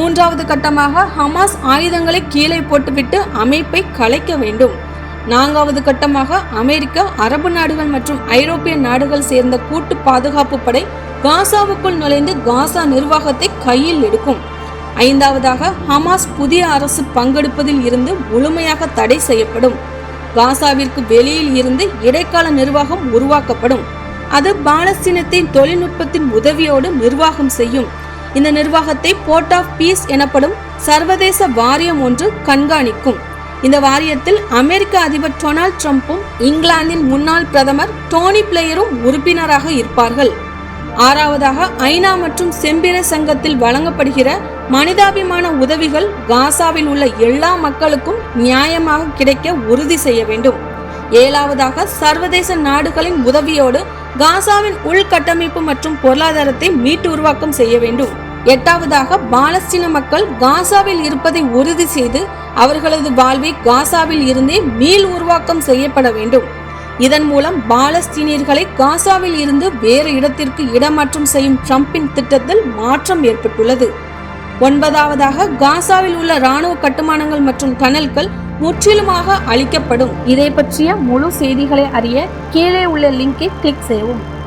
மூன்றாவது கட்டமாக ஹமாஸ் ஆயுதங்களை கீழே போட்டுவிட்டு அமைப்பை கலைக்க வேண்டும். நான்காவது கட்டமாக அமெரிக்கா, அரபு நாடுகள் மற்றும் ஐரோப்பிய நாடுகள் சேர்ந்த கூட்டு பாதுகாப்பு படை காசாவுக்குள் நுழைந்து காசா நிர்வாகத்தை கையில் எடுக்கும். ஐந்தாவதாக ஹமாஸ் புதிய அரசு பங்கெடுப்பதில் இருந்து முழுமையாக தடை செய்யப்படும். காசாவிற்கு வெளியில் இருந்து இடைக்கால நிர்வாகம் உருவாக்கப்படும். அது பாலஸ்தீனத்தின் தொழில்நுட்பத்தின் உதவியோடு நிர்வாகம் செய்யும். இந்த நிர்வாகத்தை போர்ட் ஆஃப் பீஸ் எனப்படும் சர்வதேச வாரியம் ஒன்று கண்காணிக்கும். இந்த வாரியத்தில் அமெரிக்க அதிபர் டொனால்ட் ட்ரம்ப்பும் இங்கிலாந்தின் முன்னாள் பிரதமர் டோனி பிளேயரும் உறுப்பினராக இருப்பார்கள். ஆறாவதாக ஐநா மற்றும் செம்பின சங்கத்தில் வழங்கப்படுகிற மனிதாபிமான உதவிகள் காசாவில் உள்ள எல்லா மக்களுக்கும் நியாயமாக கிடைக்க உறுதி செய்ய வேண்டும். ஏழாவதாக சர்வதேச நாடுகளின் உதவியோடு காசாவின் உள்கட்டமைப்பு மற்றும் பொருளாதாரத்தை மீட்டு உருவாக்கம் செய்ய வேண்டும். எட்டாவதாக பாலஸ்தீன மக்கள் காசாவில் இருப்பதை உறுதி செய்து அவர்களது வாழ்வை காசாவில் இருந்தே மீள் உருவாக்கம் செய்யப்பட வேண்டும். இதன் மூலம் பாலஸ்தீனியர்களை காசாவில் இருந்து வேறு இடத்திற்கு இடமாற்றம் செய்யும் ட்ரம்பின் திட்டத்தில் மாற்றம் ஏற்பட்டுள்ளது. ஒன்பதாவதாக காசாவில் உள்ள இராணுவ கட்டுமானங்கள் மற்றும் டனல்கள் முற்றிலுமாக அழிக்கப்படும். இதை பற்றிய முழு செய்திகளை அறிய கீழே உள்ள லிங்கை கிளிக் செய்யவும்.